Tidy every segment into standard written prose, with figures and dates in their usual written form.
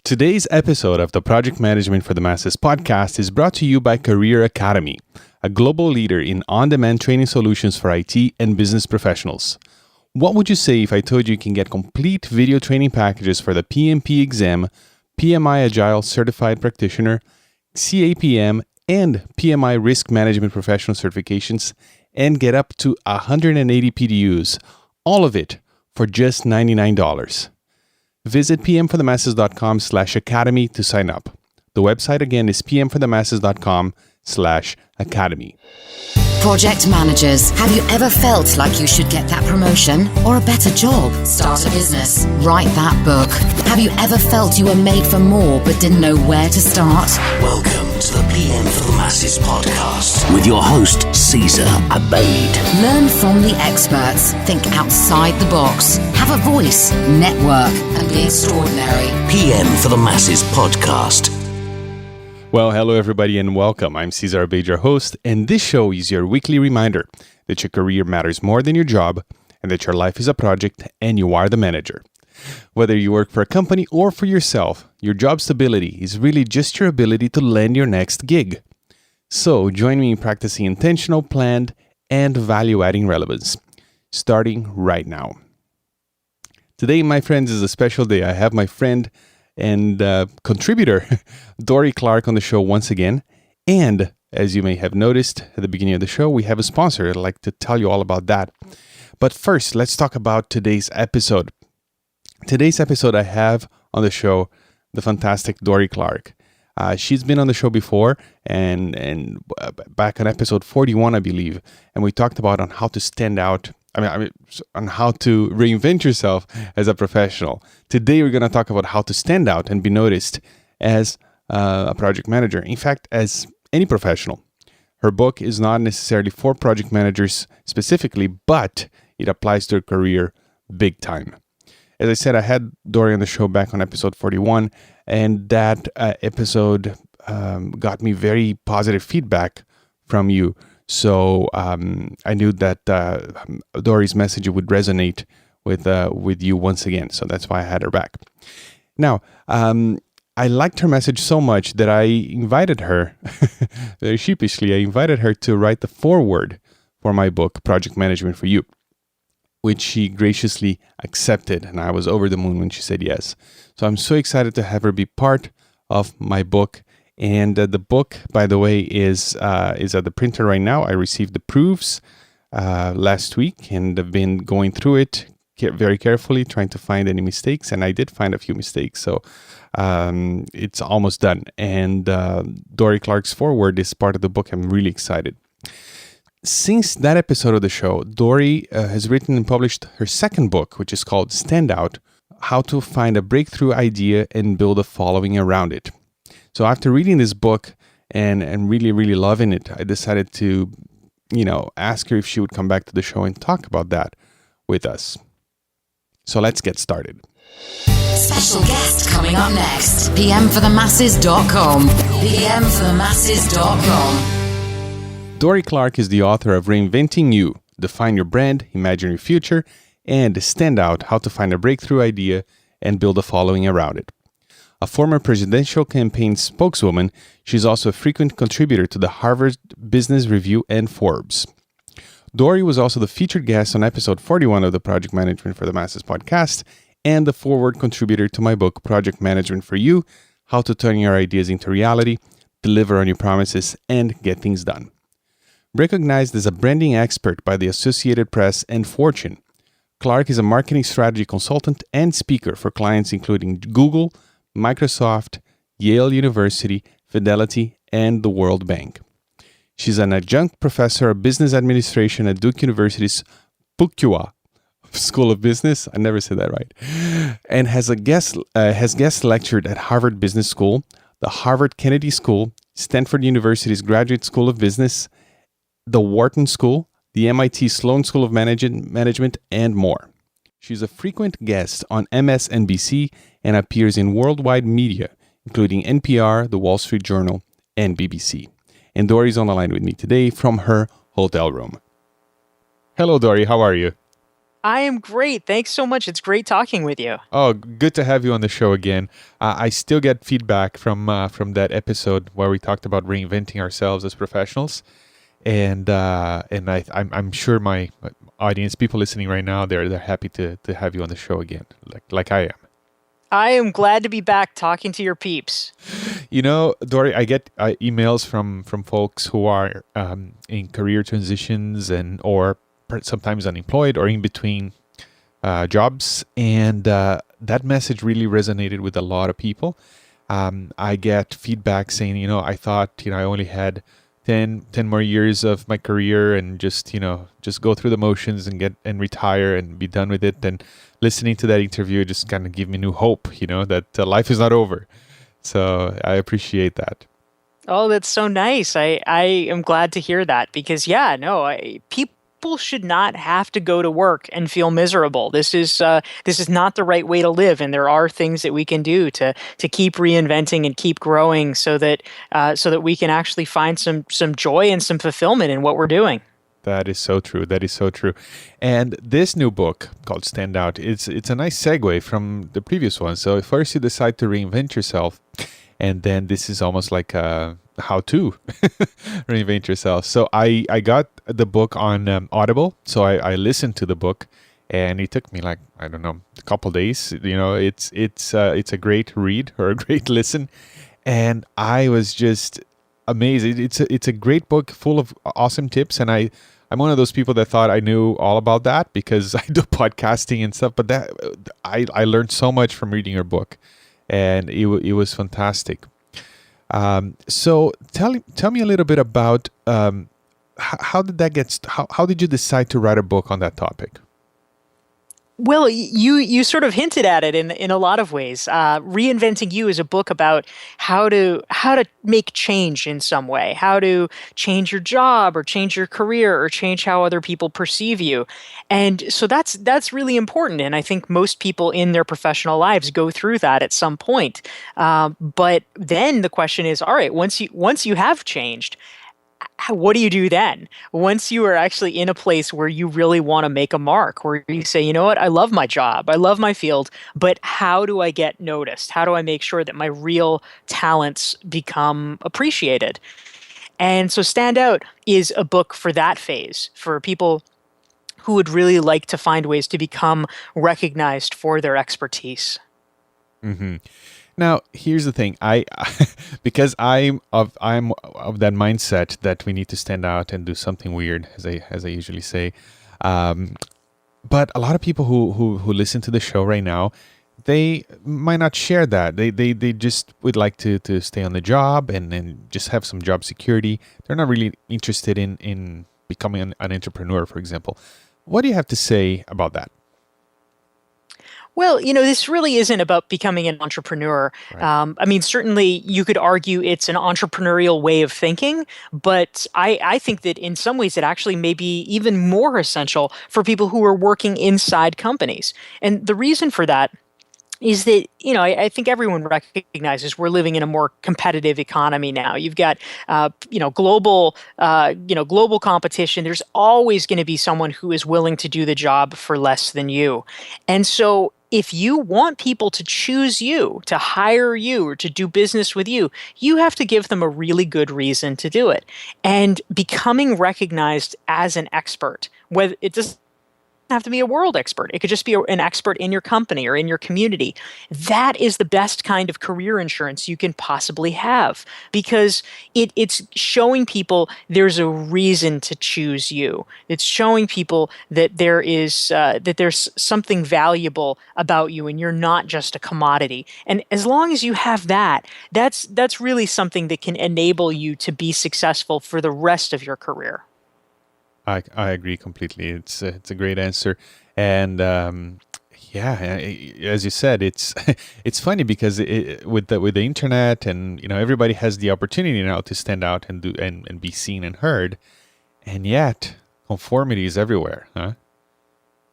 Today's episode of the Project Management for the Masses podcast is brought to you by Career Academy, a global leader in on-demand training solutions for IT and business professionals. What would you say if I told you can get complete video training packages for the PMP exam, PMI Agile Certified Practitioner, CAPM, and PMI Risk Management Professional certifications, and get up to 180 PDUs, all of it for just $99. Visit pmforthemasses.com/academy to sign up. The website again is pmforthemasses.com/academy. Project managers, have you ever felt like you should get that promotion or a better job? Start a business, write that book. Have you ever felt you were made for more but didn't know where to start? Welcome to the PM for the Masses podcast with your host, Caesar Abaid. Learn from the experts, think outside the box, have a voice, network, and be extraordinary. PM for the Masses podcast. Well, hello everybody and welcome. I'm Caesar Abaid, your host, and this show is your weekly reminder that your career matters more than your job and that your life is a project and you are the manager. Whether you work for a company or for yourself, your job stability is really just your ability to land your next gig. So join me in practicing intentional, planned, and value-adding relevance, starting right now. Today, my friends, is a special day. I have my friend and contributor, Dorie Clark, on the show once again. And as you may have noticed at the beginning of the show, we have a sponsor. I'd like to tell you all about that. But first, let's talk about today's episode. Today's episode, I have on the show the fantastic Dorie Clark. She's been on the show before and back on episode 41, I believe. And we talked about on how to stand out. On how to reinvent yourself as a professional. Today, we're going to talk about how to stand out and be noticed as a project manager. In fact, as any professional. Her book is not necessarily for project managers specifically, but it applies to her career big time. As I said, I had Dorie on the show back on episode 41, and that episode got me very positive feedback from you. So I knew that Dorie's message would resonate with you once again. So that's why I had her back. Now, I liked her message so much that I invited her, very sheepishly, to write the foreword for my book, Project Management for You, which she graciously accepted. And I was over the moon when she said yes. So I'm so excited to have her be part of my book. And the book, by the way, is at the printer right now. I received the proofs last week and I've been going through it very carefully, trying to find any mistakes. And I did find a few mistakes. So it's almost done. And Dorie Clark's foreword is part of the book. I'm really excited. Since that episode of the show, Dorie has written and published her second book, which is called Stand Out: How to Find a Breakthrough Idea and Build a Following Around It. So after reading this book and really, really loving it, I decided to, ask her if she would come back to the show and talk about that with us. So let's get started. Special guest coming up next. pmforthemasses.com. pmforthemasses.com. Dorie Clark is the author of Reinventing You, Define Your Brand, Imagine Your Future, and Stand Out: How to Find a Breakthrough Idea and Build a Following Around It. A former presidential campaign spokeswoman, she's also a frequent contributor to the Harvard Business Review and Forbes. Dorie was also the featured guest on episode 41 of the Project Management for the Masses podcast and the forward contributor to my book, Project Management for You: How to Turn Your Ideas into Reality, Deliver on Your Promises, and Get Things Done. Recognized as a branding expert by the Associated Press and Fortune, Clark is a marketing strategy consultant and speaker for clients including Google, Microsoft, Yale University, Fidelity, and the World Bank. She's an adjunct professor of business administration at Duke University's Fuqua School of Business. I never said that right. And has guest lectured at Harvard Business School, the Harvard Kennedy School, Stanford University's Graduate School of Business, the Wharton School, the MIT Sloan School of Management, and more. She's a frequent guest on MSNBC and appears in worldwide media, including NPR, The Wall Street Journal, and BBC. And Dorie's on the line with me today from her hotel room. Hello, Dorie. How are you? I am great. Thanks so much. It's great talking with you. Oh, good to have you on the show again. I still get feedback from that episode where we talked about reinventing ourselves as professionals, and I'm sure my audience, people listening right now, they're happy to have you on the show again, like I am. I am glad to be back talking to your peeps. You know, Dory, I get emails from folks who are in career transitions or sometimes unemployed or in between jobs, and that message really resonated with a lot of people. I get feedback saying, I thought, I only had 10 more years of my career and just go through the motions and retire and be done with it. And listening to that interview just kind of gave me new hope, that life is not over. So I appreciate that. Oh, that's so nice. I am glad to hear that because, yeah, no, people should not have to go to work and feel miserable. This is not the right way to live, and there are things that we can do to keep reinventing and keep growing, so that we can actually find some joy and some fulfillment in what we're doing. That is so true. That is so true. And this new book called Stand Out, it's a nice segue from the previous one. So first you decide to reinvent yourself, and then this is almost like a how to reinvent yourself. So I got the book on Audible. So I listened to the book, and it took me like, I don't know, a couple days. It's a great read or a great listen, and I was just amazed. It's a great book full of awesome tips, and I'm one of those people that thought I knew all about that because I do podcasting and stuff. But that I learned so much from reading your book, and it was fantastic. So tell me a little bit about how did that how did you decide to write a book on that topic? Well, you sort of hinted at it in a lot of ways. Reinventing You is a book about how to make change in some way, how to change your job or change your career or change how other people perceive you, and so that's really important. And I think most people in their professional lives go through that at some point. But then the question is, all right, once you have changed, what do you do then? Once you are actually in a place where you really want to make a mark, where you say, you know what, I love my job, I love my field, but how do I get noticed? How do I make sure that my real talents become appreciated? And so Stand Out is a book for that phase, for people who would really like to find ways to become recognized for their expertise. Mm-hmm. Now, here's the thing. Because I'm of that mindset that we need to stand out and do something weird, as I usually say. But a lot of people who listen to the show right now, they might not share that. They just would like to stay on the job and just have some job security. They're not really interested in becoming an entrepreneur, for example. What do you have to say about that? Well, this really isn't about becoming an entrepreneur. Right. I mean, certainly you could argue it's an entrepreneurial way of thinking, but I think that in some ways it actually may be even more essential for people who are working inside companies. And the reason for that is that, I think everyone recognizes we're living in a more competitive economy now. You've got, global competition. There's always going to be someone who is willing to do the job for less than you. And so if you want people to choose you, to hire you, or to do business with you, you have to give them a really good reason to do it. And becoming recognized as an expert, whether it doesn't have to be a world expert. It could just be an expert in your company or in your community. That is the best kind of career insurance you can possibly have because it's showing people there's a reason to choose you. It's showing people that there's something valuable about you and you're not just a commodity. And as long as you have that, that's really something that can enable you to be successful for the rest of your career. I agree completely. It's a great answer, and as you said, it's it's funny because with the internet and everybody has the opportunity now to stand out and do and be seen and heard, and yet conformity is everywhere, huh?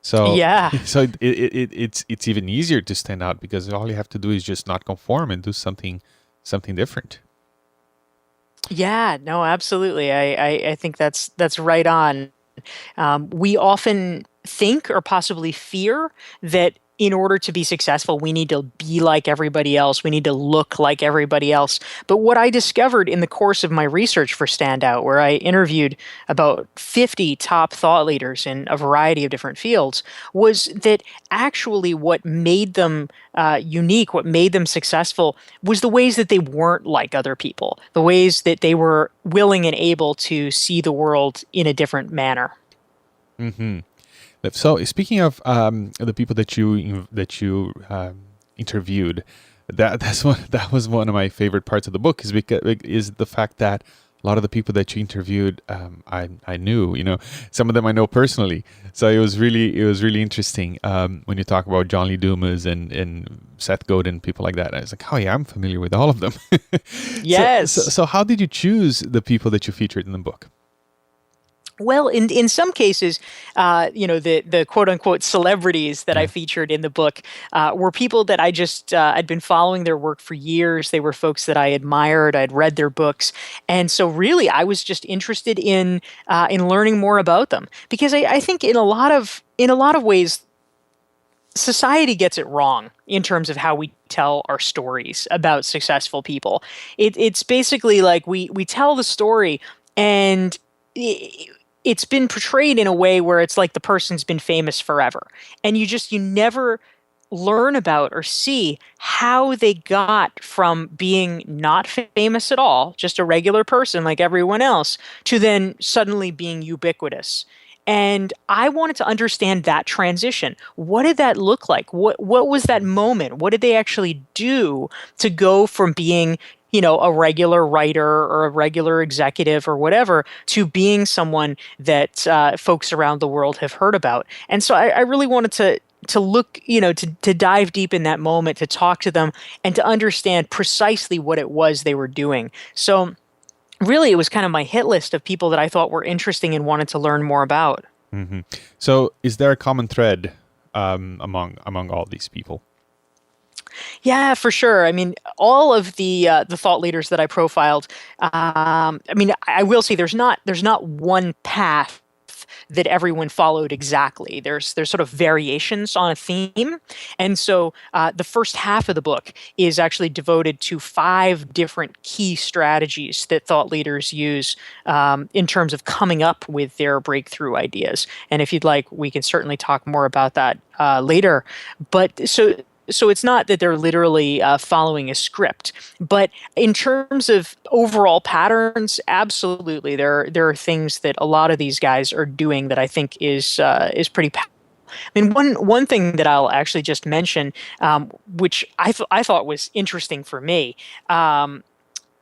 So yeah, so it's even easier to stand out because all you have to do is just not conform and do something different. Yeah, no, absolutely. I think that's right on. We often think or possibly fear that in order to be successful, we need to be like everybody else. We need to look like everybody else. But what I discovered in the course of my research for Standout, where I interviewed about 50 top thought leaders in a variety of different fields, was that actually what made them unique, what made them successful, was the ways that they weren't like other people, the ways that they were willing and able to see the world in a different manner. Mm-hmm. So speaking of the people that you interviewed, that was one of my favorite parts of the book is the fact that a lot of the people that you interviewed I knew, some of them I know personally. So it was really interesting when you talk about John Lee Dumas and Seth Godin, people like that. I was like, oh yeah, I'm familiar with all of them. Yes. So how did you choose the people that you featured in the book? Well, in some cases, the quote unquote celebrities that I featured in the book were people that I'd been following their work for years. They were folks that I admired. I'd read their books, and so really, I was just interested in learning more about them because I think in a lot of ways, society gets it wrong in terms of how we tell our stories about successful people. It's basically like we tell the story and it's been portrayed in a way where it's like the person's been famous forever. And you never learn about or see how they got from being not famous at all, just a regular person like everyone else, to then suddenly being ubiquitous. And I wanted to understand that transition. What did that look like? What was that moment? What did they actually do to go from being, a regular writer or a regular executive or whatever, to being someone that folks around the world have heard about? And so I really wanted to look, to dive deep in that moment, to talk to them and to understand precisely what it was they were doing. So really, it was kind of my hit list of people that I thought were interesting and wanted to learn more about. Mm-hmm. So is there a common thread among all these people? Yeah, for sure. I mean, all of the thought leaders that I profiled. I will say there's not one path that everyone followed exactly. There's sort of variations on a theme, and so the first half of the book is actually devoted to 5 different key strategies that thought leaders use in terms of coming up with their breakthrough ideas. And if you'd like, we can certainly talk more about that later. But so it's not that they're literally following a script, but in terms of overall patterns, absolutely, there are things that a lot of these guys are doing that I think is pretty powerful. I mean, one thing that I'll actually just mention, which I thought was interesting for me.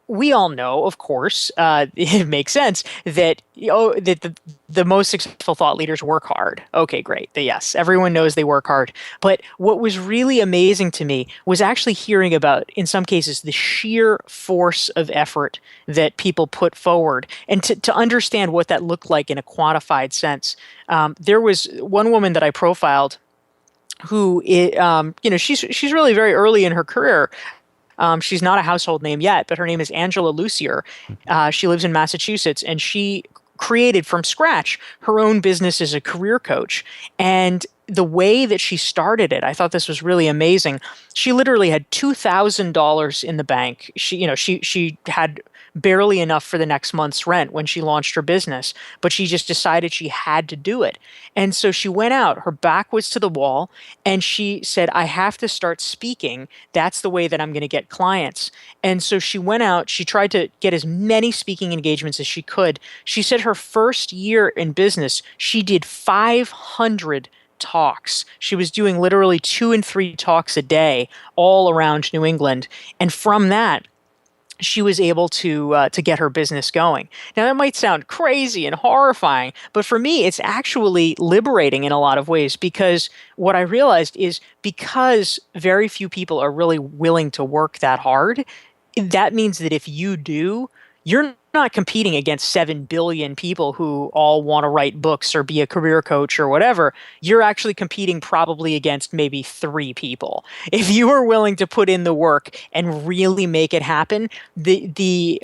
We all know, of course, it makes sense that that the most successful thought leaders work hard. Okay, great. Yes, everyone knows they work hard. But what was really amazing to me was actually hearing about, in some cases, the sheer force of effort that people put forward, and to understand what that looked like in a quantified sense. There was one woman that I profiled who, she's really very early in her career. She's not a household name yet, but her name is Angela Lucier. She lives in Massachusetts, and she created from scratch her own business as a career coach. And the way that she started it, I thought this was really amazing. She literally had $2,000 in the bank. She had barely enough for the next month's rent when she launched her business, but she just decided she had to do it. And so she went out, her back was to the wall, and she said, I have to start speaking. That's the way that I'm going to get clients. And so she went out, she tried to get as many speaking engagements as she could. She said her first year in business, she did 500 talks. She was doing literally 2 and 3 talks a day all around New England. And from that, she was able to get her business going. Now, that might sound crazy and horrifying, but for me, it's actually liberating in a lot of ways, because what I realized is because very few people are really willing to work that hard, that means that if you do, you're not competing against 7 billion people who all want to write books or be a career coach or whatever. You're actually competing probably against maybe 3 people. If you are willing to put in the work and really make it happen, the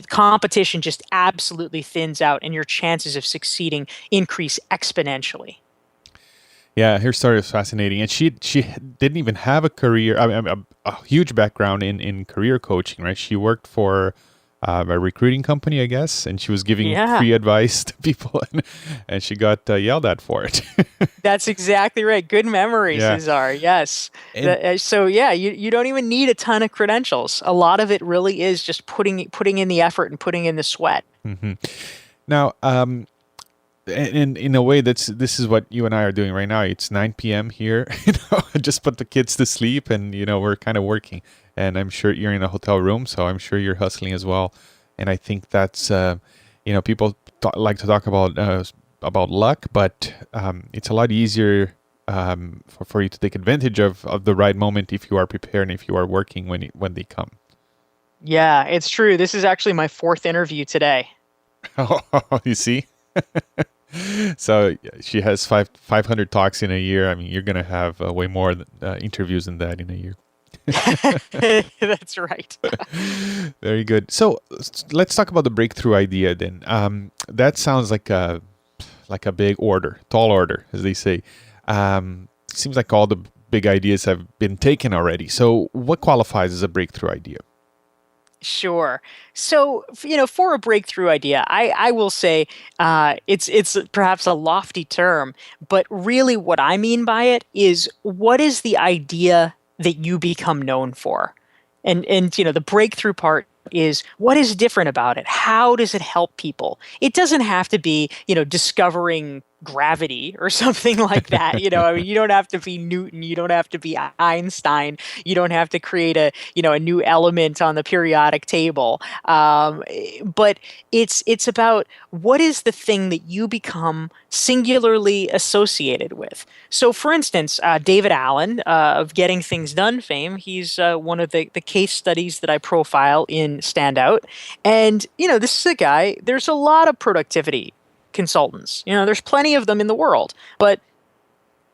competition just absolutely thins out, and your chances of succeeding increase exponentially. Yeah, her story is fascinating, and she didn't even have a career, a huge background in career coaching, right? She worked for a recruiting company, I guess, and she was giving Yeah. free advice to people, and she got yelled at for it. That's exactly right. Good memory, Yeah. Cesar. Yes. And So yeah, you don't even need a ton of credentials. A lot of it really is just putting in the effort and putting in the sweat. now, in a way, this is what you and I are doing right now. It's 9 p.m. here. I just put the kids to sleep, and we're kind of working. And I'm sure you're in a hotel room, so I'm sure you're hustling as well. And I think that's people like to talk about luck, but it's a lot easier for you to take advantage of the right moment if you are prepared and if you are working when they come. Yeah, it's true. This is actually my 4th interview today. You see. So she has 500 talks in a year. I mean, you're gonna have way more interviews than that in a year. That's right. Very good. So let's talk about the breakthrough idea then. That sounds like a big order, tall order, as they say. Seems like all the big ideas have been taken already. So what qualifies as a breakthrough idea? Sure. So, for a breakthrough idea, I will say it's perhaps a lofty term, but really what I mean by it is, what is the idea that you become known for? And the breakthrough part is, what is different about it? How does it help people? It doesn't have to be, discovering gravity or something like that. I mean, you don't have to be Newton, you don't have to be Einstein, you don't have to create a new element on the periodic table. But it's about, what is the thing that you become singularly associated with. So, for instance, David Allen of Getting Things Done fame, he's one of the case studies that I profile in Standout. And, this is a guy, there's a lot of productivity consultants. There's plenty of them in the world, but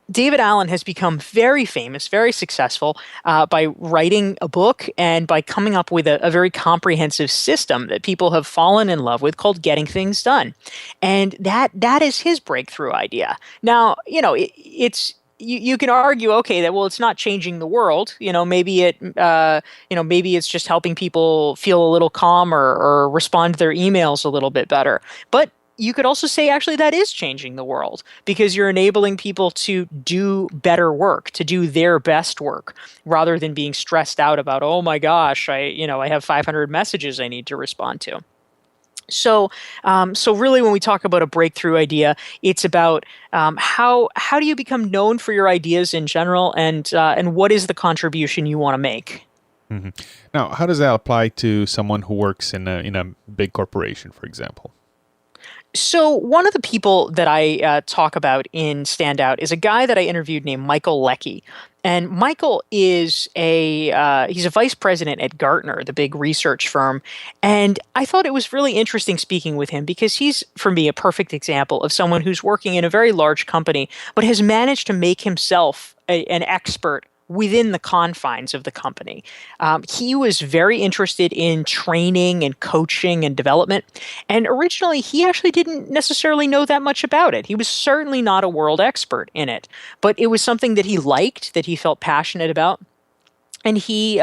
David Allen has become very famous, very successful by writing a book and by coming up with a very comprehensive system that people have fallen in love with, called Getting Things Done. And that is his breakthrough idea. Now, it's you can argue, okay, that, well, it's not changing the world. Maybe it's just helping people feel a little calmer or respond to their emails a little bit better. But you could also say, actually, that is changing the world, because you're enabling people to do better work, to do their best work, rather than being stressed out about, oh my gosh, I have 500 messages I need to respond to. So really, when we talk about a breakthrough idea, it's about how do you become known for your ideas in general, and what is the contribution you want to make. Mm-hmm. Now, how does that apply to someone who works in a big corporation, for example? So one of the people that I talk about in Standout is a guy that I interviewed named Michael Leckie. And Michael is he's a vice president at Gartner, the big research firm. And I thought it was really interesting speaking with him, because he's, for me, a perfect example of someone who's working in a very large company, but has managed to make himself an expert within the confines of the company. He was very interested in training and coaching and development. And originally, he actually didn't necessarily know that much about it. He was certainly not a world expert in it, but it was something that he liked, that he felt passionate about. And he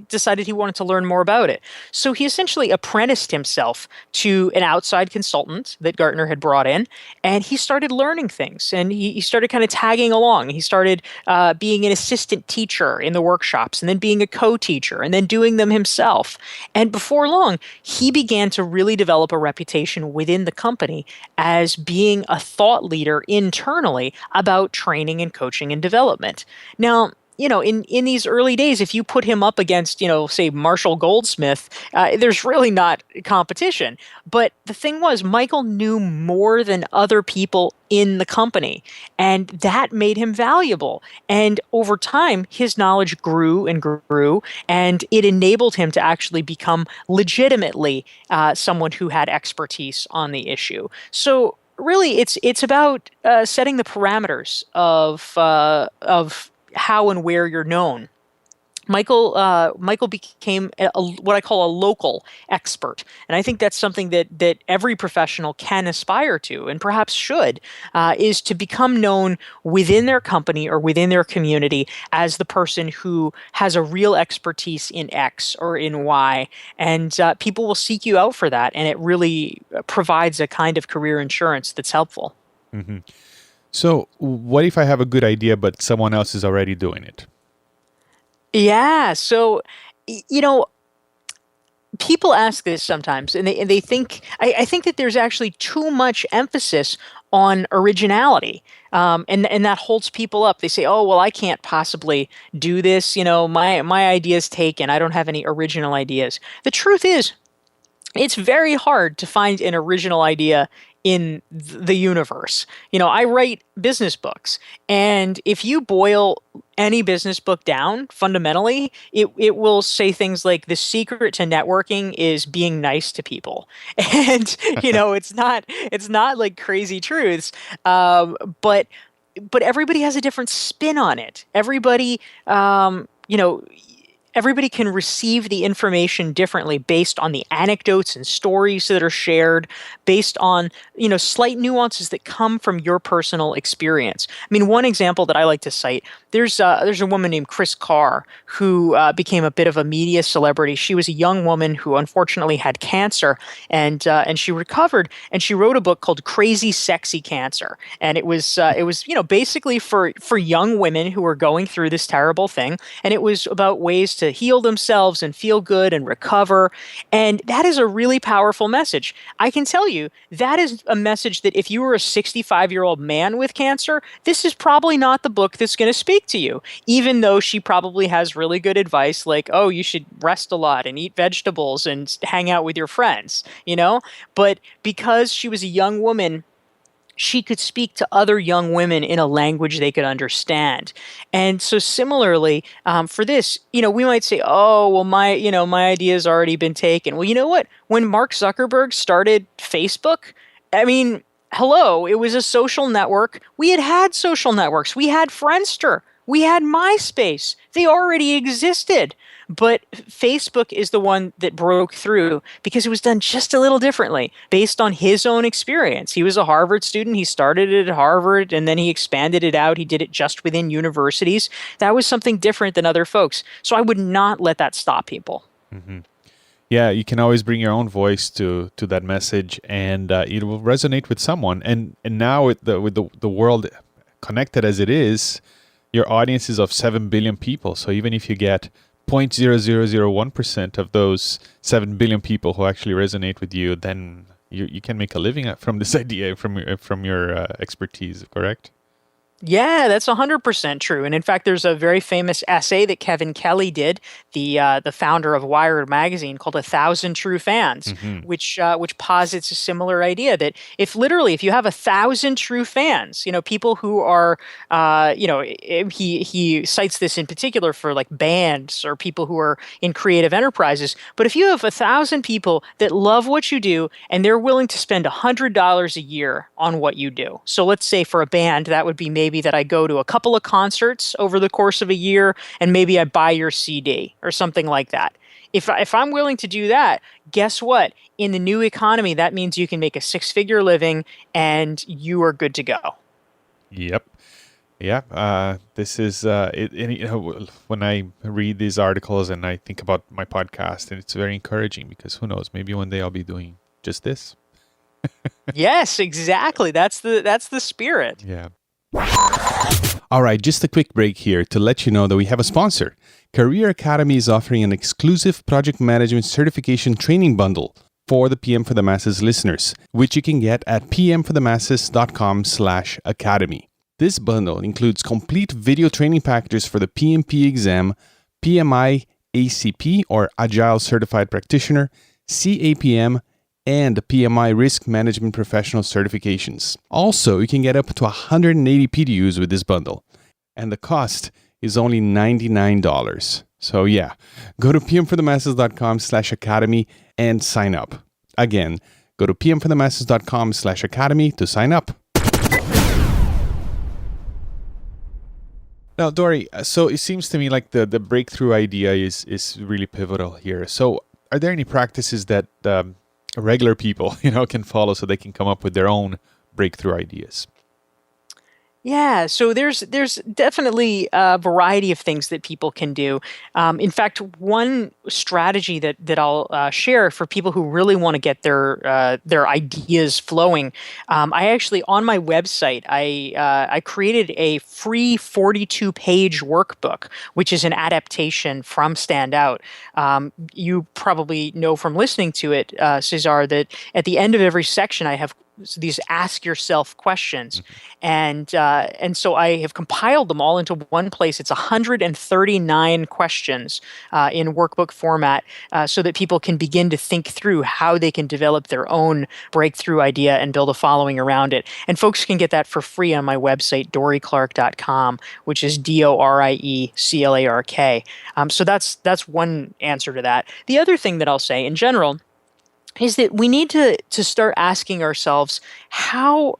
decided he wanted to learn more about it. So he essentially apprenticed himself to an outside consultant that Gartner had brought in, and he started learning things. And he started kind of tagging along. He started being an assistant teacher in the workshops, and then being a co-teacher, and then doing them himself. And before long, he began to really develop a reputation within the company as being a thought leader internally about training and coaching and development. Now, in these early days, if you put him up against, say Marshall Goldsmith, there's really not competition. But the thing was, Michael knew more than other people in the company, and that made him valuable. And over time, his knowledge grew and grew, and it enabled him to actually become legitimately someone who had expertise on the issue. So really, it's about setting the parameters of how and where you're known. Michael became what I call a local expert, and I think that's something that every professional can aspire to, and perhaps should, is to become known within their company or within their community as the person who has a real expertise in X or in Y, and people will seek you out for that, and it really provides a kind of career insurance that's helpful. Mm-hmm. So, what if I have a good idea, but someone else is already doing it? Yeah. So, people ask this sometimes, and they think, I think that there's actually too much emphasis on originality. And that holds people up. They say, oh, well, I can't possibly do this. My idea's taken. I don't have any original ideas. The truth is, it's very hard to find an original idea in the universe. I write business books, and if you boil any business book down, fundamentally, it will say things like the secret to networking is being nice to people. And, it's not like crazy truths, but everybody has a different spin on it. Everybody can receive the information differently based on the anecdotes and stories that are shared, based on, slight nuances that come from your personal experience. I mean, one example that I like to cite, there's a woman named Chris Carr who became a bit of a media celebrity. She was a young woman who unfortunately had cancer, and she recovered, and she wrote a book called Crazy Sexy Cancer. And it was basically for young women who were going through this terrible thing, and it was about ways to heal themselves and feel good and recover. And that is a really powerful message. I can tell you that is a message that if you were a 65-year-old man with cancer, this is probably not the book that's going to speak to you, even though she probably has really good advice like, oh, you should rest a lot and eat vegetables and hang out with your friends, But because she was a young woman, she could speak to other young women in a language they could understand. And so similarly, for this, we might say, oh, well, my idea's already been taken. Well, you know what? When Mark Zuckerberg started Facebook, I mean, hello, it was a social network. We had social networks. We had Friendster. We had MySpace. They already existed. But Facebook is the one that broke through because it was done just a little differently based on his own experience. He was a Harvard student. He started it at Harvard, and then he expanded it out. He did it just within universities. That was something different than other folks. So I would not let that stop people. Mm-hmm. Yeah, you can always bring your own voice to that message, and it will resonate with someone. And now with the world connected as it is, your audience is of 7 billion people. So even if you get 0.0001% of those 7 billion people who actually resonate with you, then you can make a living from this idea, from your expertise, correct? Yeah, that's 100% true. And in fact, there's a very famous essay that Kevin Kelly did, the founder of Wired magazine, called "1,000 True Fans," Mm-hmm. which posits a similar idea that if you have 1,000 true fans, people who are, he cites this in particular for like bands or people who are in creative enterprises. But if you have 1,000 people that love what you do and they're willing to spend $100 a year on what you do, so let's say for a band that would be maybe that I go to a couple of concerts over the course of a year, and maybe I buy your CD or something like that. If I'm willing to do that, guess what? In the new economy, that means you can make a 6-figure living and you are good to go. Yep. Yeah. This is when I read these articles and I think about my podcast, and it's very encouraging because who knows, maybe one day I'll be doing just this. Yes, exactly. That's the spirit. Yeah. All right, just a quick break here to let you know that we have a sponsor. Career Academy is offering an exclusive project management certification training bundle for the PM for the Masses listeners, which you can get at pmforthemasses.com/academy. This bundle includes complete video training packages for the PMP exam, PMI ACP or Agile Certified Practitioner, CAPM, and the PMI Risk Management Professional certifications. Also, you can get up to 180 PDUs with this bundle, and the cost is only $99. So yeah, go to pmforthemasses.com/academy and sign up. Again, go to pmforthemasses.com/academy to sign up. Now, Dorie, so it seems to me like the breakthrough idea is really pivotal here. So are there any practices that regular people, can follow so they can come up with their own breakthrough ideas? Yeah, so there's definitely a variety of things that people can do. In fact, one strategy that I'll share for people who really want to get their ideas flowing, I actually on my website I created a free 42-page workbook, which is an adaptation from Standout. You probably know from listening to it, Cesar, that at the end of every section I have these ask yourself questions. And so I have compiled them all into one place. It's 139 questions in workbook format so that people can begin to think through how they can develop their own breakthrough idea and build a following around it. And folks can get that for free on my website, dorieclark.com, which is DORIECLARK. So that's one answer to that. The other thing that I'll say in general is that we need to start asking ourselves, how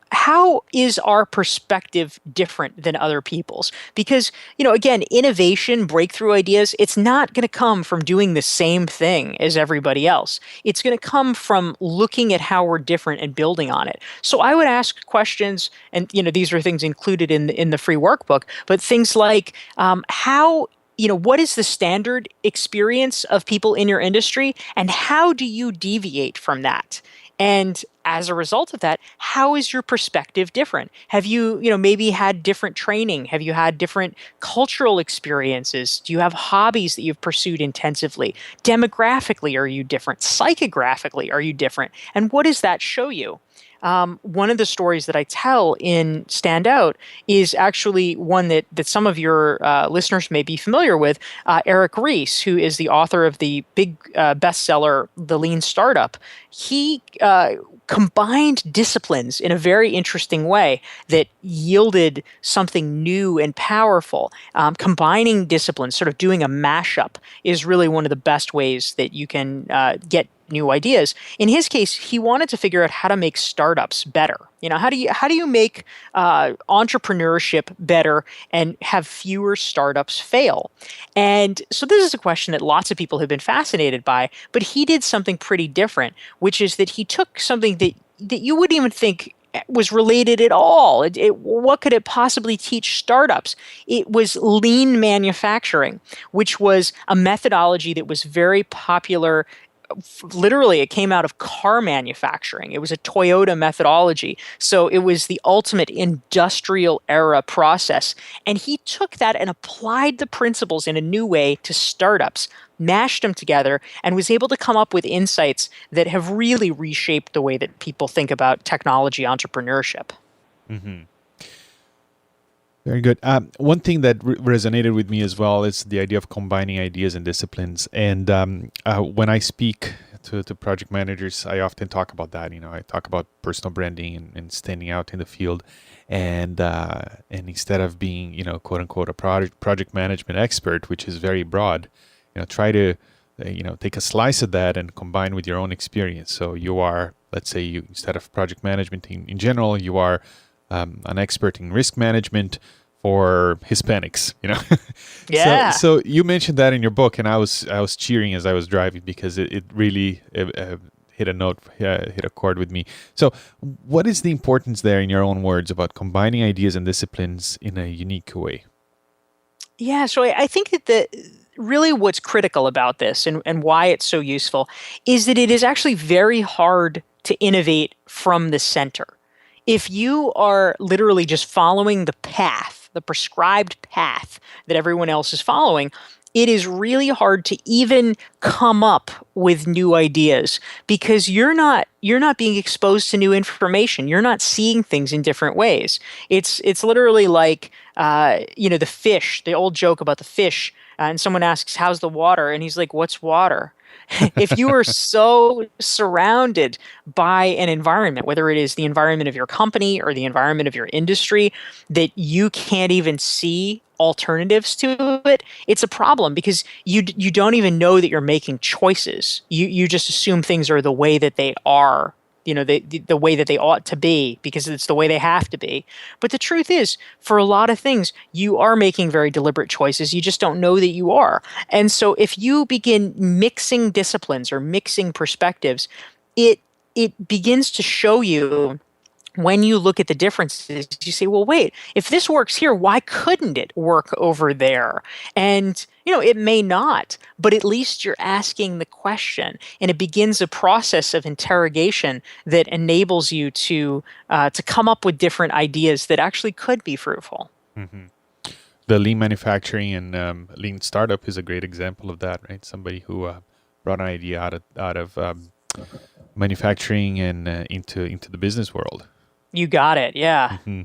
is our perspective different than other people's? Because, again, innovation, breakthrough ideas, it's not going to come from doing the same thing as everybody else. It's going to come from looking at how we're different and building on it. So I would ask questions, and, these are things included in the free workbook, but things like what is the standard experience of people in your industry, and how do you deviate from that? And as a result of that, how is your perspective different? Have you, maybe had different training? Have you had different cultural experiences? Do you have hobbies that you've pursued intensively? Demographically, are you different? Psychographically, are you different? And what does that show you? One of the stories that I tell in Standout is actually one that some of your listeners may be familiar with. Eric Ries, who is the author of the big bestseller, The Lean Startup, he combined disciplines in a very interesting way that yielded something new and powerful. Combining disciplines, sort of doing a mashup, is really one of the best ways that you can get new ideas. In his case, he wanted to figure out how to make startups better. How do you make entrepreneurship better and have fewer startups fail? And so this is a question that lots of people have been fascinated by, but he did something pretty different, which is that he took something that you wouldn't even think was related at all. What could it possibly teach startups? It was lean manufacturing, which was a methodology that was very popular. Literally, it came out of car manufacturing. It was a Toyota methodology. So it was the ultimate industrial era process. And he took that and applied the principles in a new way to startups, mashed them together, and was able to come up with insights that have really reshaped the way that people think about technology entrepreneurship. Mm-hmm. Very good. One thing that resonated with me as well is the idea of combining ideas and disciplines. And when I speak to project managers, I often talk about that. I talk about personal branding and standing out in the field. And instead of being, quote unquote, a project management expert, which is very broad, try to, take a slice of that and combine with your own experience. So you are, let's say, instead of project management in general, you are an expert in risk management for Hispanics, Yeah. So you mentioned that in your book, and I was cheering as I was driving because it really hit a chord with me. So what is the importance there, in your own words, about combining ideas and disciplines in a unique way? Yeah, so I think that really what's critical about this and why it's so useful is that it is actually very hard to innovate from the center. If you are literally just following the prescribed path that everyone else is following, it is really hard to even come up with new ideas because you're not being exposed to new information. You're not seeing things in different ways. It's literally like the fish, the old joke about the fish, and someone asks, "How's the water?" and he's like, "What's water?" If you are so surrounded by an environment, whether it is the environment of your company or the environment of your industry, that you can't even see alternatives to it, it's a problem because you don't even know that you're making choices. You just assume things are the way that they are, the way that they ought to be because it's the way they have to be. But the truth is, for a lot of things, you are making very deliberate choices. You just don't know that you are. And so if you begin mixing disciplines or mixing perspectives, it begins to show you when you look at the differences, you say, well, wait, if this works here, why couldn't it work over there? And, it may not, but at least you're asking the question and it begins a process of interrogation that enables you to come up with different ideas that actually could be fruitful. Mm-hmm. The lean manufacturing and lean startup is a great example of that, right? Somebody who brought an idea out of manufacturing and into the business world. You got it. Yeah. Mm-hmm.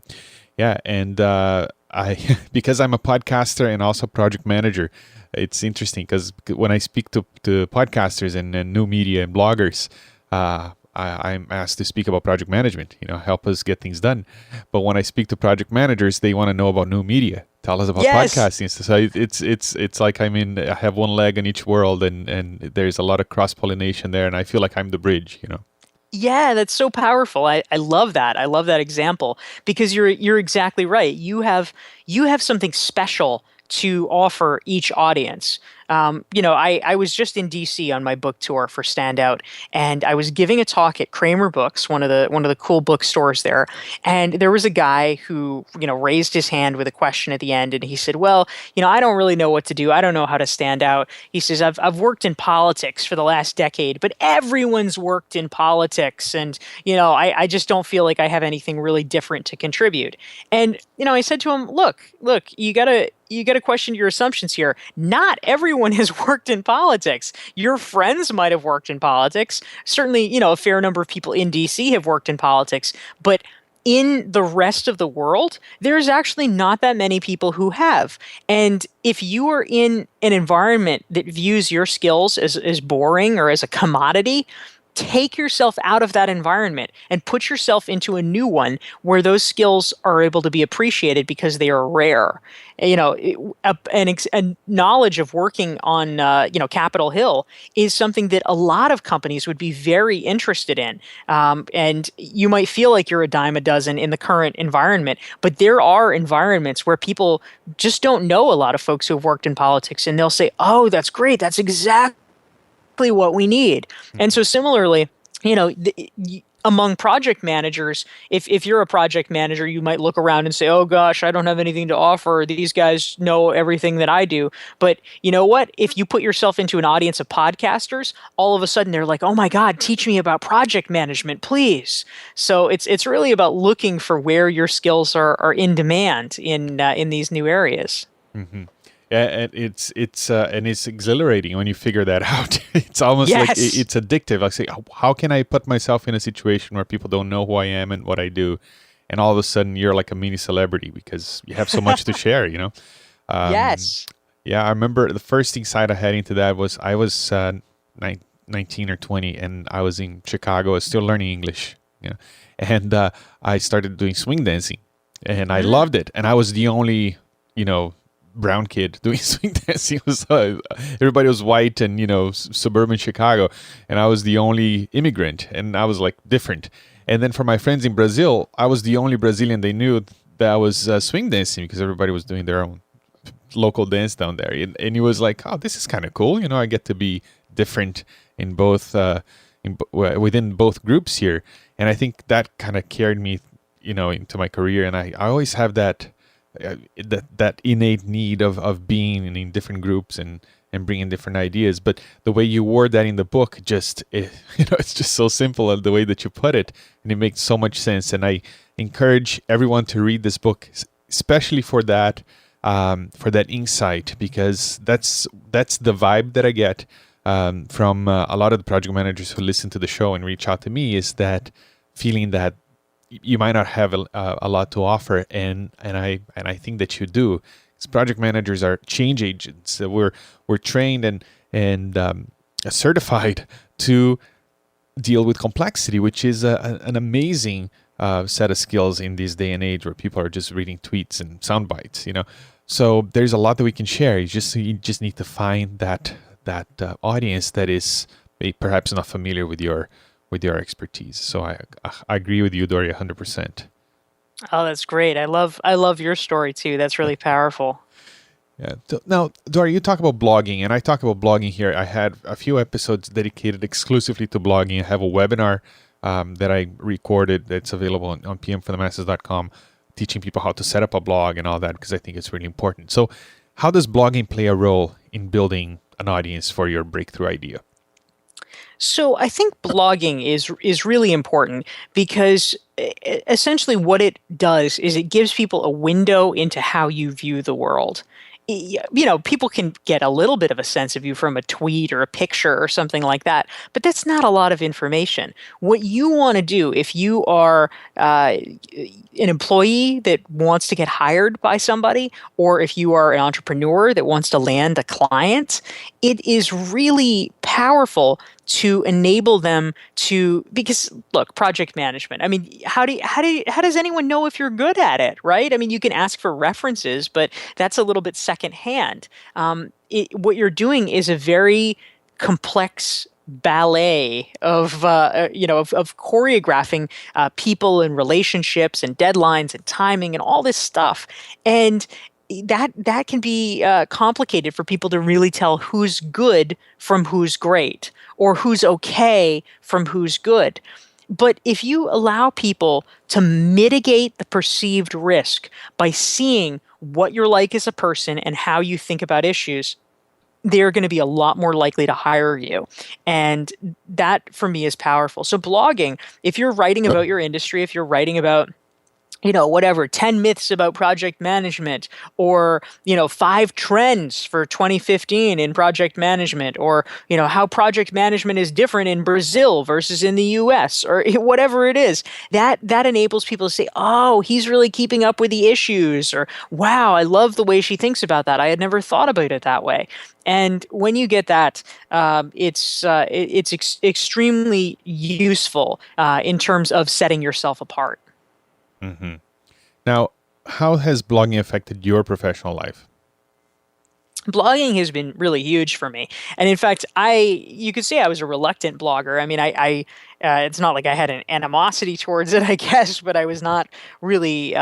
Yeah. And I, because I'm a podcaster and also project manager, it's interesting because when I speak to podcasters and new media and bloggers, I'm asked to speak about project management, help us get things done. But when I speak to project managers, they want to know about new media. Tell us about podcasting. So it's like I have one leg in each world and there's a lot of cross-pollination there. And I feel like I'm the bridge, Yeah, that's so powerful. I love that. I love that example because you're exactly right. You have something special to offer each audience. I was just in DC on my book tour for Standout, and I was giving a talk at Kramer Books, one of the cool bookstores there. And there was a guy who, raised his hand with a question at the end, and he said, "Well, I don't really know what to do. I don't know how to stand out." He says, "I've worked in politics for the last decade, but everyone's worked in politics, and I just don't feel like I have anything really different to contribute." And I said to him, "Look, you gotta question your assumptions here. Not everyone has worked in politics. Your friends might have worked in politics. Certainly, a fair number of people in DC have worked in politics, but in the rest of the world, there's actually not that many people who have. And if you are in an environment that views your skills as boring or as a commodity, take yourself out of that environment and put yourself into a new one where those skills are able to be appreciated because they are rare. A knowledge of working on Capitol Hill is something that a lot of companies would be very interested in. And you might feel like you're a dime a dozen in the current environment, but there are environments where people just don't know a lot of folks who have worked in politics, and they'll say, "Oh, that's great. That's exactly what we need." And so similarly, among project managers, if you're a project manager, you might look around and say, "Oh gosh, I don't have anything to offer. These guys know everything that I do." But you know what? If you put yourself into an audience of podcasters, all of a sudden they're like, "Oh my God, teach me about project management, please." So it's really about looking for where your skills are in demand in these new areas. Mm-hmm. Yeah, and it's exhilarating when you figure that out. It's almost like it's addictive. I say, how can I put myself in a situation where people don't know who I am and what I do, and all of a sudden you're like a mini celebrity because you have so much to share. Yes. Yeah, I remember the first insight I had into that was I was 19 or 20, and I was in Chicago. I was still learning English. And I started doing swing dancing, and I loved it. And I was the only brown kid doing swing dancing. Everybody was white and suburban Chicago, and I was the only immigrant, and I was like different. And then for my friends in Brazil, I was the only Brazilian they knew that was swing dancing because everybody was doing their own local dance down there. And it was like, oh, this is kind of cool. I get to be different in both within both groups here. And I think that kind of carried me into my career. And I always have that innate need of being in different groups and bringing different ideas. But the way you word that in the book, it's just so simple, the way that you put it, and it makes so much sense. And I encourage everyone to read this book, especially for that for that insight, because that's the vibe that I get from a lot of the project managers who listen to the show and reach out to me, is that feeling that you might not have a lot to offer, and I think that you do. Because project managers are change agents. So we're trained and certified to deal with complexity, which is an amazing set of skills in this day and age where people are just reading tweets and sound bites. So there's a lot that we can share. You just need to find that audience that is perhaps not familiar with your expertise. So I agree with you, Dorie, 100%. Oh, that's great. I love your story too. That's really powerful. Yeah. So now, Dorie, you talk about blogging, and I talk about blogging here. I had a few episodes dedicated exclusively to blogging. I have a webinar that I recorded that's available on pmforthemasses.com, teaching people how to set up a blog and all that, because I think it's really important. So how does blogging play a role in building an audience for your breakthrough idea? So I think blogging is really important because essentially what it does is it gives people a window into how you view the world. People can get a little bit of a sense of you from a tweet or a picture or something like that, but that's not a lot of information. What you want to do if you are an employee that wants to get hired by somebody, or if you are an entrepreneur that wants to land a client, it is really powerful to enable them to, because look, project management, I mean, how does anyone know if you're good at it, right? I mean, you can ask for references, but that's a little bit secondhand. What you're doing is a very complex ballet of choreographing people and relationships and deadlines and timing and all this stuff. And that can be complicated for people to really tell who's good from who's great, or who's okay from who's good. But if you allow people to mitigate the perceived risk by seeing what you're like as a person and how you think about issues, they're going to be a lot more likely to hire you. And that, for me, is powerful. So blogging, if you're writing about your industry, if you're writing about 10 myths about project management, or, 5 trends for 2015 in project management, or, how project management is different in Brazil versus in the US, or whatever it is, that enables people to say, oh, he's really keeping up with the issues, or wow, I love the way she thinks about that. I had never thought about it that way. And when you get that, it's extremely useful in terms of setting yourself apart. Mm-hmm. Now, how has blogging affected your professional life? Blogging has been really huge for me. And in fact, you could say I was a reluctant blogger. I mean, it's not like I had an animosity towards it, I guess, but I was not really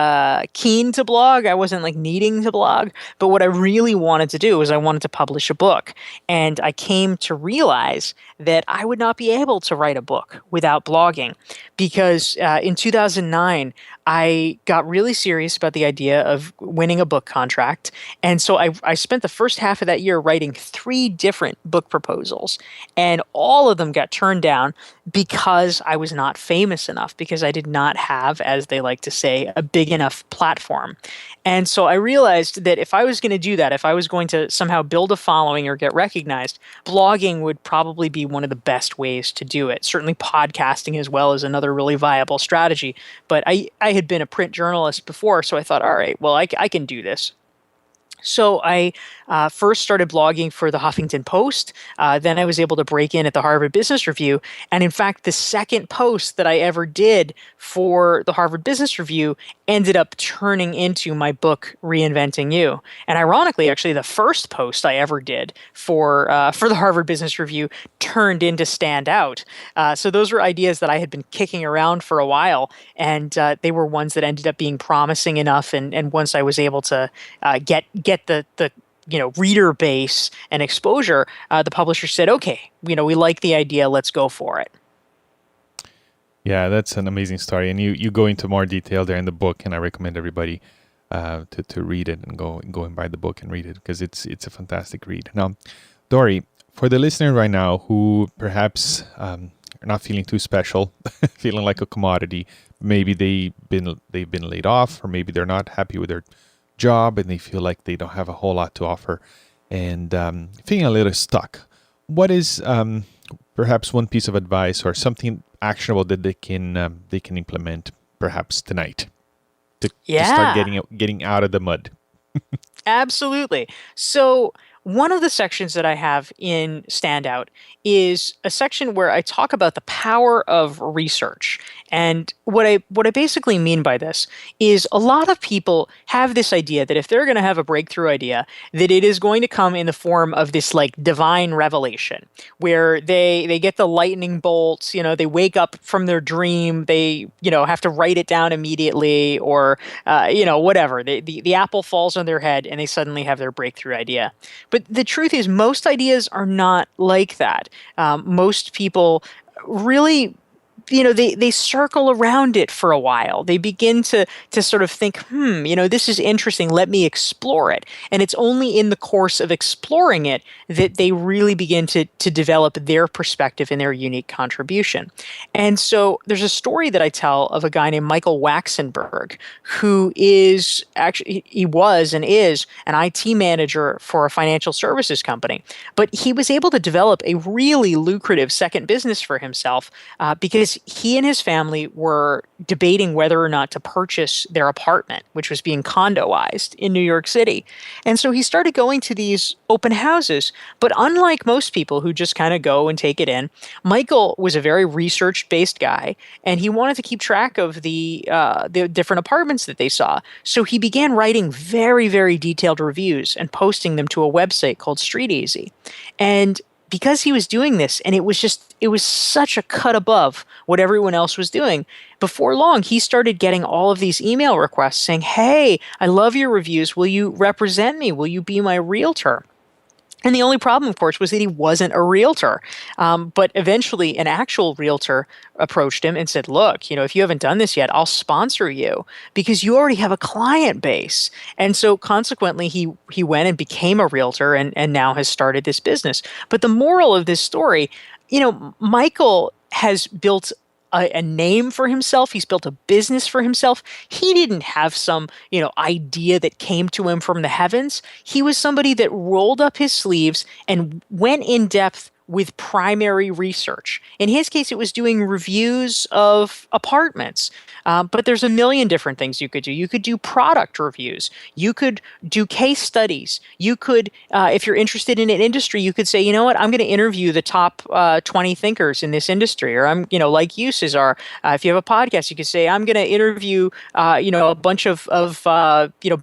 keen to blog. I wasn't like needing to blog. But what I really wanted to do was I wanted to publish a book. And I came to realize that I would not be able to write a book without blogging, because in 2009, I got really serious about the idea of winning a book contract. And so I spent the first half of that year writing 3 different book proposals, and all of them got turned down because I was not famous enough, because I did not have, as they like to say, a big enough platform. And so I realized that if I was going to do that, if I was going to somehow build a following or get recognized, blogging would probably be one of the best ways to do it. Certainly podcasting as well is another really viable strategy. But I had been a print journalist before, so I thought, all right, well, I can do this. So I first started blogging for the Huffington Post. Then I was able to break in at the Harvard Business Review. And in fact, the second post that I ever did for the Harvard Business Review ended up turning into my book, Reinventing You. And ironically, actually, the first post I ever did for the Harvard Business Review turned into Stand Out. So those were ideas that I had been kicking around for a while, and they were ones that ended up being promising enough. And once I was able to get the reader base and exposure, the publisher said, okay, we like the idea, let's go for it. Yeah, that's an amazing story, and you go into more detail there in the book, and I recommend everybody to read it and go and buy the book and read it, because it's a fantastic read. Now, Dorie, for the listener right now who perhaps are not feeling too special, feeling like a commodity, maybe they've been laid off, or maybe they're not happy with their job and they feel like they don't have a whole lot to offer and feeling a little stuck. What is perhaps one piece of advice or something actionable that they can implement perhaps tonight to start getting out of the mud? Absolutely. So one of the sections that I have in Standout is a section where I talk about the power of research. And what I basically mean by this is a lot of people have this idea that if they're going to have a breakthrough idea, that it is going to come in the form of this like divine revelation, where they get the lightning bolts, they wake up from their dream, they have to write it down immediately, or whatever. The apple falls on their head and they suddenly have their breakthrough idea. But the truth is, most ideas are not like that. Most people really, they circle around it for a while. They begin to sort of think, this is interesting. Let me explore it. And it's only in the course of exploring it that they really begin to develop their perspective and their unique contribution. And so there's a story that I tell of a guy named Michael Waxenberg, who was and is an IT manager for a financial services company. But he was able to develop a really lucrative second business for himself because he and his family were debating whether or not to purchase their apartment, which was being condoized in New York City. And so he started going to these open houses. But unlike most people who just kind of go and take it in, Michael was a very research-based guy, and he wanted to keep track of the different apartments that they saw. So he began writing very, very detailed reviews and posting them to a website called StreetEasy. And because he was doing this, and it was such a cut above what everyone else was doing, before long, he started getting all of these email requests saying, "Hey, I love your reviews. Will you represent me? Will you be my realtor?" And the only problem, of course, was that he wasn't a realtor. But eventually, an actual realtor approached him and said, "Look, if you haven't done this yet, I'll sponsor you because you already have a client base." And so consequently, he went and became a realtor and now has started this business. But the moral of this story, Michael has built a name for himself. He's built a business for himself. He didn't have some, idea that came to him from the heavens. He was somebody that rolled up his sleeves and went in depth with primary research. In his case, it was doing reviews of apartments. But there's a million different things you could do. You could do product reviews. You could do case studies. You could, if you're interested in an industry, you could say, you know what, I'm going to interview the top 20 thinkers in this industry. Or I'm, like you, Cesar, if you have a podcast, you could say, I'm going to interview, a bunch of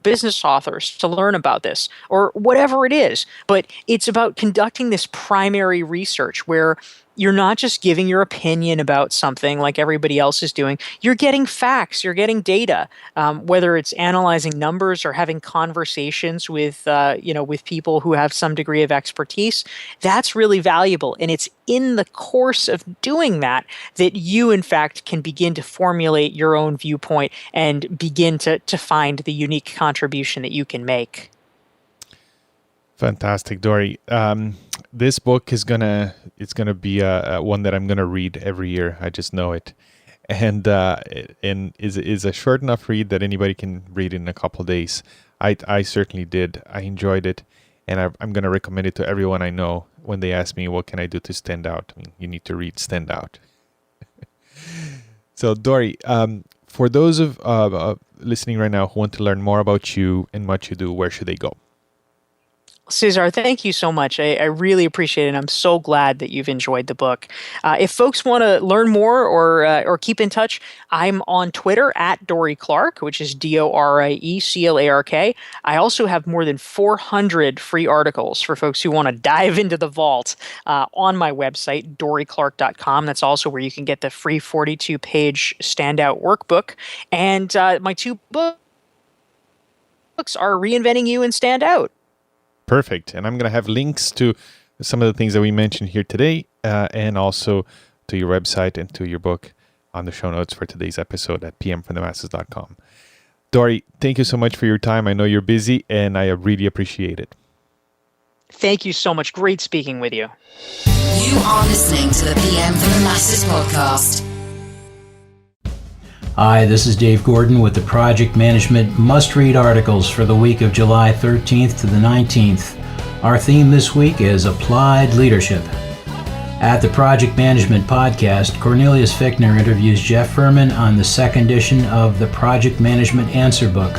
business authors to learn about this, or whatever it is. But it's about conducting this primary research where you're not just giving your opinion about something like everybody else is doing. You're getting facts. You're getting data, whether it's analyzing numbers or having conversations with people who have some degree of expertise. That's really valuable. And it's in the course of doing that you, in fact, can begin to formulate your own viewpoint and begin to find the unique contribution that you can make. Fantastic, Dorie. This book is gonna be one that I'm gonna read every year. I just know it, and is a short enough read that anybody can read in a couple of days. I certainly did. I enjoyed it, and I'm gonna recommend it to everyone I know when they ask me what can I do to stand out. I mean, you need to read Stand Out. So, Dorie, for those of listening right now who want to learn more about you and what you do, where should they go? Cesar, thank you so much. I really appreciate it. And I'm so glad that you've enjoyed the book. If folks want to learn more or keep in touch, I'm on Twitter at Dorie Clark, which is DorieClark. I also have more than 400 free articles for folks who want to dive into the vault on my website, DorieClark.com. That's also where you can get the free 42-page Standout workbook. And my two books are Reinventing You and Stand Out. Perfect. And I'm going to have links to some of the things that we mentioned here today and also to your website and to your book on the show notes for today's episode at pmfromthemasses.com. Dorie, thank you so much for your time. I know you're busy and I really appreciate it. Thank you so much. Great speaking with you. You are listening to the PM from the Masses podcast. Hi, this is Dave Gordon with the Project Management Must-Read Articles for the week of July 13th to the 19th. Our theme this week is Applied Leadership. At the Project Management Podcast, Cornelius Fichtner interviews Jeff Furman on the second edition of the Project Management Answer Book.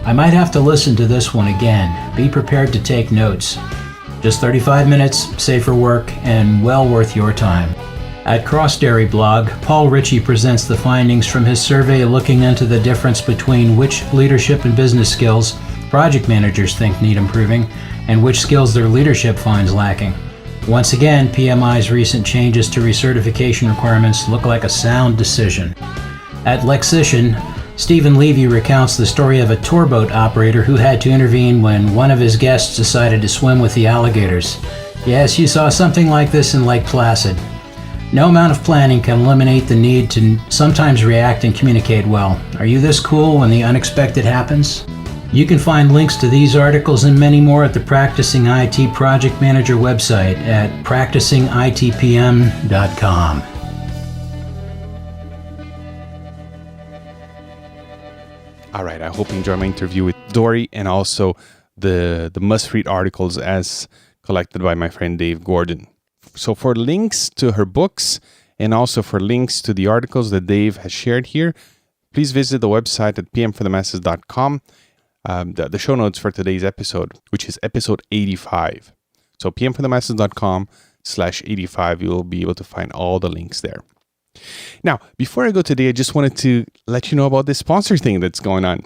I might have to listen to this one again. Be prepared to take notes. Just 35 minutes, safe for work, and well worth your time. At Crossdairy Blog, Paul Ritchie presents the findings from his survey looking into the difference between which leadership and business skills project managers think need improving and which skills their leadership finds lacking. Once again, PMI's recent changes to recertification requirements look like a sound decision. At Lexition, Stephen Levy recounts the story of a tourboat operator who had to intervene when one of his guests decided to swim with the alligators. Yes, you saw something like this in Lake Placid. No amount of planning can eliminate the need to sometimes react and communicate well. Are you this cool when the unexpected happens? You can find links to these articles and many more at the Practicing IT Project Manager website at practicingitpm.com. All right, I hope you enjoy my interview with Dorie and also the must-read articles as collected by my friend Dave Gordon. So for links to her books and also for links to the articles that Dave has shared here, please visit the website at pmforthemasses.com. The show notes for today's episode, which is episode 85. So pmforthemasses.com/85, you'll be able to find all the links there. Now, before I go today, I just wanted to let you know about this sponsor thing that's going on.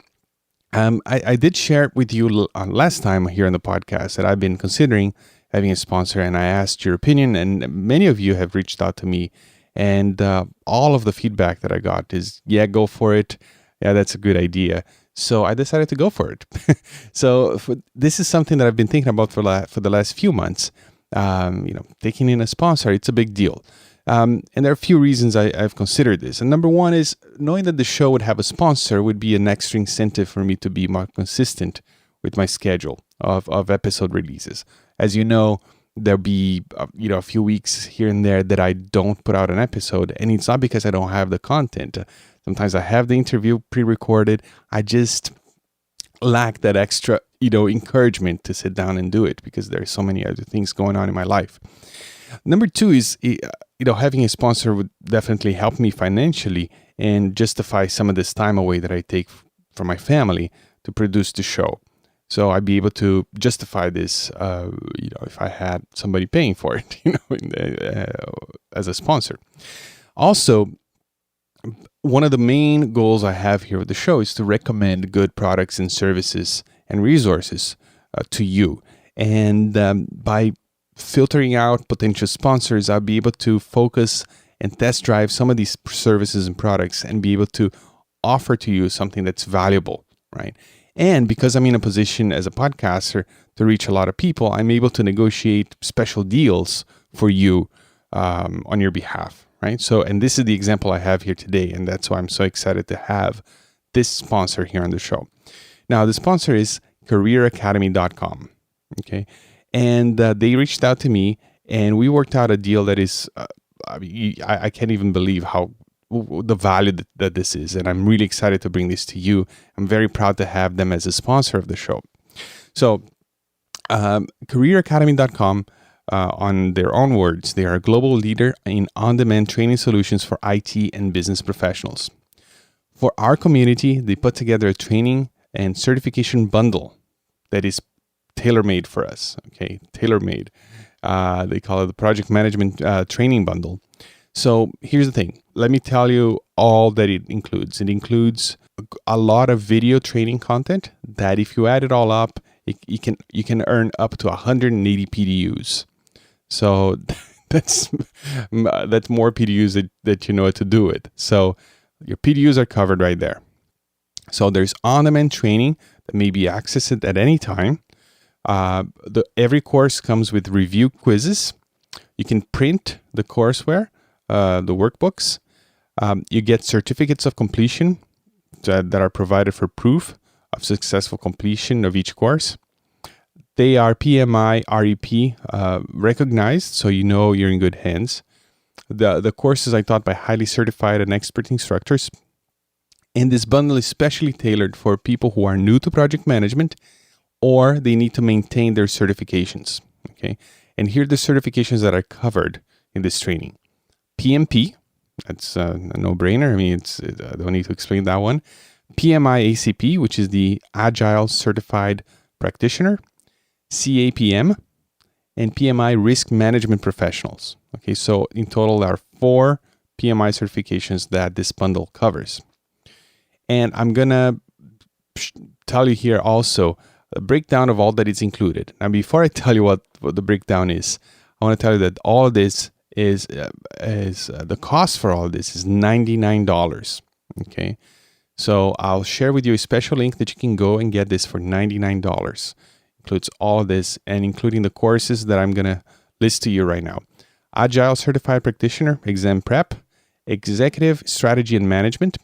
I did share it with you last time here on the podcast that I've been considering having a sponsor, and I asked your opinion, and many of you have reached out to me, and all of the feedback that I got is, yeah, go for it. Yeah, that's a good idea. So I decided to go for it. This is something that I've been thinking about for the last few months. Taking in a sponsor, it's a big deal. And there are a few reasons I've considered this. And number one is knowing that the show would have a sponsor would be an extra incentive for me to be more consistent with my schedule of episode releases. As you know, there'll be a few weeks here and there that I don't put out an episode, and it's not because I don't have the content. Sometimes I have the interview pre-recorded. I just lack that extra, encouragement to sit down and do it because there are so many other things going on in my life. Number two is, having a sponsor would definitely help me financially and justify some of this time away that I take from my family to produce the show. So I'd be able to justify this, if I had somebody paying for it, as a sponsor. Also, one of the main goals I have here with the show is to recommend good products and services and resources to you. And by filtering out potential sponsors, I'll be able to focus and test drive some of these services and products and be able to offer to you something that's valuable, right? And because I'm in a position as a podcaster to reach a lot of people, I'm able to negotiate special deals for you on your behalf, right? So, and this is the example I have here today, and that's why I'm so excited to have this sponsor here on the show. Now, the sponsor is careeracademy.com, okay? And they reached out to me, and we worked out a deal that is, I can't even believe how the value that this is, and I'm really excited to bring this to you. I'm very proud to have them as a sponsor of the show. So, careeracademy.com, on their own words, they are a global leader in on-demand training solutions for IT and business professionals. For our community, they put together a training and certification bundle that is tailor-made for us. Okay, tailor-made. They call it the Project Management Training Bundle. So here's the thing. Let me tell you all that it includes. It includes a lot of video training content that, if you add it all up, you can earn up to 180 PDUs. So that's more PDUs that you know what to do with. So your PDUs are covered right there. So there's on-demand training that may be accessed at any time. Every course comes with review quizzes. You can print the courseware, the workbooks. You get certificates of completion that are provided for proof of successful completion of each course. They are PMI REP recognized, so you know you're in good hands. The courses are taught by highly certified and expert instructors. And this bundle is specially tailored for people who are new to project management or they need to maintain their certifications. Okay. And here are the certifications that are covered in this training. PMP, that's a no-brainer. I mean, I don't need to explain that one. PMI ACP, which is the Agile Certified Practitioner. CAPM, and PMI Risk Management Professionals. Okay, so in total, there are 4 PMI certifications that this bundle covers. And I'm going to tell you here also a breakdown of all that is included. Now, before I tell you what the breakdown is, I want to tell you that all of this is the cost for all of this is $99. Okay, so I'll share with you a special link that you can go and get this for $99. Includes all of this and including the courses that I'm going to list to you right now. Agile Certified Practitioner, Exam Prep, Executive Strategy and Management,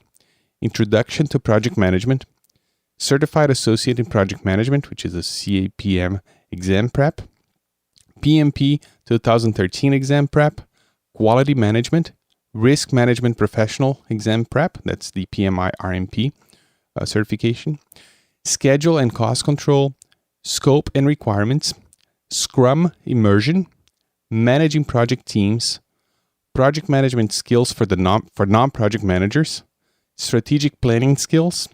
Introduction to Project Management, Certified Associate in Project Management, which is a CAPM Exam Prep, PMP 2013 Exam Prep, Quality Management, Risk Management Professional Exam Prep, that's the PMI RMP certification, Schedule and Cost Control, Scope and Requirements, Scrum Immersion, Managing Project Teams, Project Management Skills for non-project managers, Strategic Planning Skills,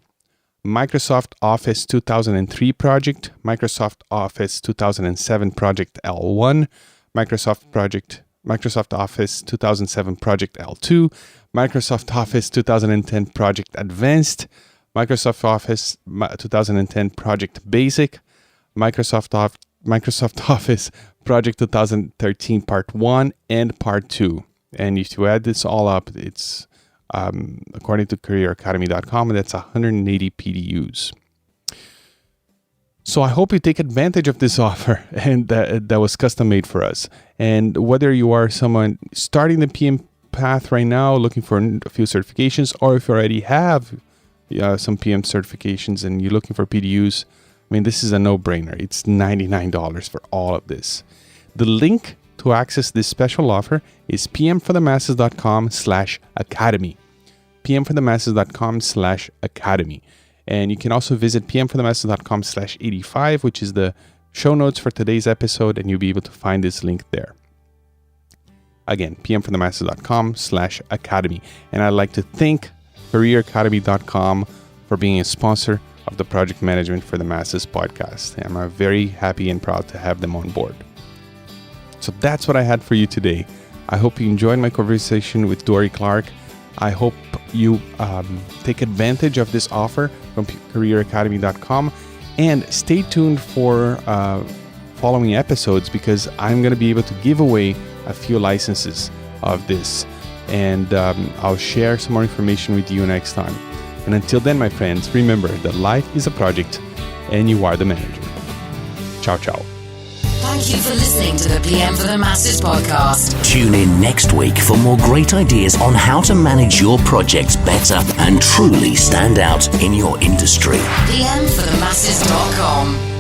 Microsoft Office 2003 Project, Microsoft Office 2007 Project L1, Microsoft Office 2007 Project L2, Microsoft Office 2010 Project Advanced, Microsoft Office 2010 Project Basic, Microsoft Office Project 2013 Part 1 and Part 2. And if you add this all up, it's, according to careeracademy.com, that's 180 PDUs. So I hope you take advantage of this offer and that was custom made for us. And whether you are someone starting the PM path right now, looking for a few certifications, or if you already have some PM certifications and you're looking for PDUs, I mean, this is a no-brainer. It's $99 for all of this. The link to access this special offer is pmforthemasses.com/academy. pmforthemasses.com/academy. And you can also visit pmforthemasses.com/85, which is the show notes for today's episode, and you'll be able to find this link there. Again, pmforthemasses.com/academy. And I'd like to thank careeracademy.com for being a sponsor of the Project Management for the Masses podcast. I'm very happy and proud to have them on board. So that's what I had for you today. I hope you enjoyed my conversation with Dorie Clark. I hope you take advantage of this offer from careeracademy.com and stay tuned for following episodes because I'm going to be able to give away a few licenses of this, and I'll share some more information with you next time. And until then, my friends, remember that life is a project and you are the manager. Ciao, ciao. Thank you for listening to the PM for the Masses podcast. Tune in next week for more great ideas on how to manage your projects better and truly stand out in your industry. PMforthemasses.com